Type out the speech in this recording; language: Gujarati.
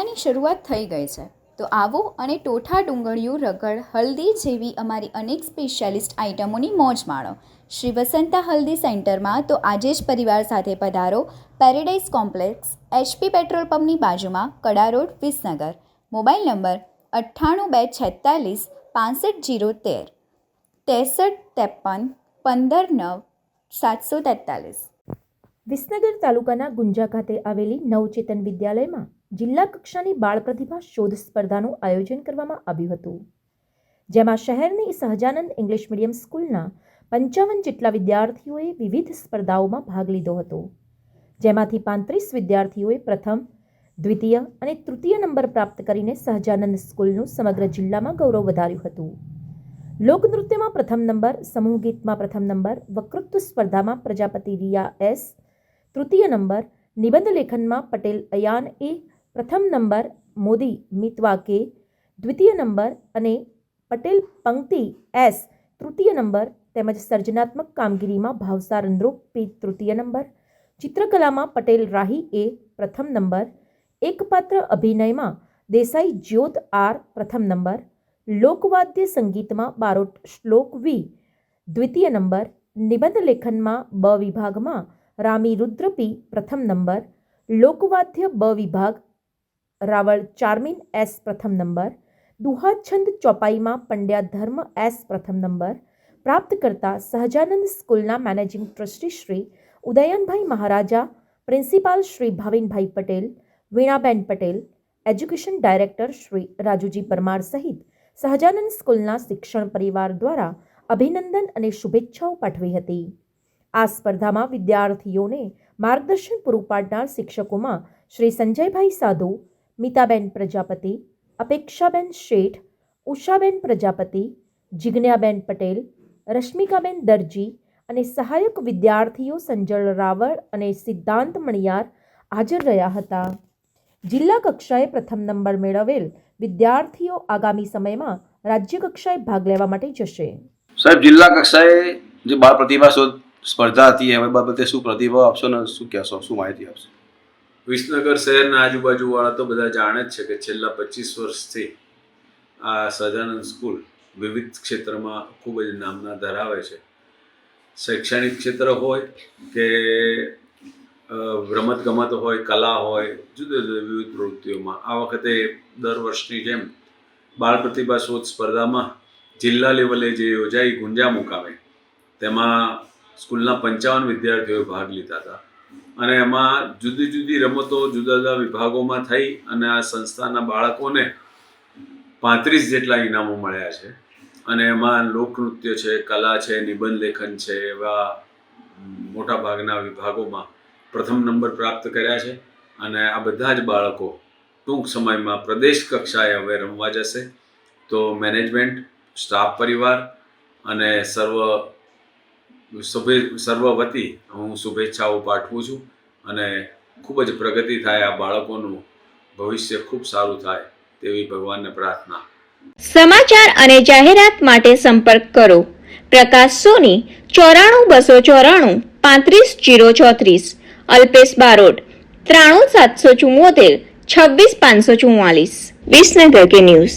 ઉનાળાની શરૂઆત થઈ ગઈ છે, તો આવો અને ટોઠા ડુંગળીયું રગડ હલ્દી જેવી અમારી અનેક સ્પેશિયાલિસ્ટ આઇટમોની મોજ માણો. શ્રી વસંતા હલ્દી સેન્ટરમાં તો આજે જ પરિવાર સાથે પધારો. પેરેડાઇઝ કોમ્પ્લેક્સ, HP પેટ્રોલ પંપની બાજુમાં, Kada road, Visnagar. Mobile number 98 246 65 013 63 53 15 9 743. Visnagar તાલુકાના ગુંજા ખાતે આવેલી નવચેતન વિદ્યાલયમાં જિલ્લા કક્ષાની બાળ પ્રતિભા શોધ સ્પર્ધાનું આયોજન કરવામાં આવ્યું હતું, જેમાં શહેરની સહજાનંદ ઇંગ્લિશ મીડિયમ સ્કૂલના 55 જેટલા વિદ્યાર્થીઓએ વિવિધ સ્પર્ધાઓમાં ભાગ લીધો હતો, જેમાંથી 35 વિદ્યાર્થીઓએ પ્રથમ, દ્વિતીય અને તૃતીય નંબર પ્રાપ્ત કરીને સહજાનંદ સ્કૂલનું સમગ્ર જિલ્લામાં ગૌરવ વધાર્યું હતું. લોકનૃત્યમાં પ્રથમ નંબર, સમૂહ ગીતમાં પ્રથમ નંબર, વક્તૃત્વ સ્પર્ધામાં પ્રજાપતિ રિયા એસ તૃતીય નંબર, નિબંધ લેખનમાં પટેલ અયાન એ પ્રથમ નંબર, મોદી મિતવા કે દ્વિતીય નંબર અને પટેલ પંક્તિ એસ તૃતીય નંબર તેમજ સર્જનાત્મક કામગીરીમાં ભાવસાર નૃપ પી તૃતીય નંબર, ચિત્રકલામાં પટેલ રાહી એ પ્રથમ નંબર, એકપાત્ર અભિનયમાં દેસાઈ જ્યોત આર પ્રથમ નંબર, લોકવાદ્ય સંગીતમાં બારોટ શ્લોક વી દ્વિતીય નંબર, નિબંધ લેખનમાં બ વિભાગમાં રામી રુદ્ર પી પ્રથમ નંબર, લોકવાદ્ય બ વિભાગ રાવળ ચારમીન એસ પ્રથમ નંબર, દુહાછંદ ચોપાઈમાં પંડ્યા ધર્મ એસ પ્રથમ નંબર પ્રાપ્ત કરતા સહજાનંદ સ્કૂલના મેનેજિંગ ટ્રસ્ટી શ્રી ઉદયનભાઈ મહારાજા, પ્રિન્સિપાલ શ્રી ભાવિનભાઈ પટેલ, વીણાબેન પટેલ, એજ્યુકેશન ડાયરેક્ટર શ્રી રાજુજી પરમાર સહિત સહજાનંદ સ્કૂલના શિક્ષણ પરિવાર દ્વારા અભિનંદન અને શુભેચ્છાઓ પાઠવી હતી. આ સ્પર્ધામાં વિદ્યાર્થીઓને માર્ગદર્શન પૂરું પાડનાર શિક્ષકોમાં શ્રી સંજયભાઈ સાધુ, મિતાબેન પ્રજાપતિ, અપેક્ષાબેન શેઠ, ઉષાબેન પ્રજાપતિ, જિજ્ઞાબેન પટેલ, રશ્મિકાબેન દરજી અને સહાયક વિદ્યાર્થીઓ સંજળ રાવળ અને સિદ્ધાંત મણિયાર હાજર રહ્યા હતા. જિલ્લા કક્ષાએ પ્રથમ નંબર મેળવેલ વિદ્યાર્થીઓ આગામી સમયમાં રાજ્ય કક્ષાએ ભાગ લેવા માટે જશે. સાહેબ, જિલ્લા કક્ષાએ જે બાળ પ્રતિભા શોધ સ્પર્ધા હતી, હવે બાબતે શું પ્રતિભાવ આપશો ને શું કહેશો, શું માહિતી આપશો? વિસનગર શહેરના આજુબાજુવાળા તો બધા જાણે જ છે કે છેલ્લા 25 વર્ષથી આ સહજાનંદ સ્કૂલ વિવિધ ક્ષેત્રમાં ખૂબ જ નામના ધરાવે છે. શૈક્ષણિક ક્ષેત્ર હોય કે રમતગમત હોય, કલા હોય, જુદી જુદી વિવિધ પ્રવૃત્તિઓમાં આ વખતે દર વર્ષની જેમ બાળ પ્રતિભા શોધ સ્પર્ધામાં જિલ્લા લેવલે જે યોજાઈ ગુંજા મુકામે, તેમાં સ્કૂલના 55 વિદ્યાર્થીઓએ ભાગ લીધા હતા અને એમાં જુદી જુદી રમતો જુદા જુદા વિભાગોમાં થઈ અને આ સંસ્થાના બાળકોને 35 જેટલા ઇનામો મળ્યા છે. અને એમાં લોકનૃત્ય છે, કલા છે, નિબંધ લેખન છે, એવા મોટા ભાગના વિભાગોમાં પ્રથમ નંબર પ્રાપ્ત કર્યા છે. અને આ બધા જ બાળકો ટૂંક સમયમાં પ્રદેશ કક્ષાએ હવે રમવા જશે. તો મેનેજમેન્ટ, સ્ટાફ પરિવાર અને સર્વ વતી હું શુભેચ્છાઓ પાઠવું છું અને ખૂબ જ પ્રગતિ થાય, આ બાળકોનું ભવિષ્ય ખૂબ સારું થાય તેવી ભગવાનને પ્રાર્થના. સમાચાર અને જાહેરાત માટે સંપર્ક કરો પ્રકાશ સોની 94 294 35 034, અલ્પેશ બારોટ 93 774 26 544. વિસનગર કે ન્યૂઝ.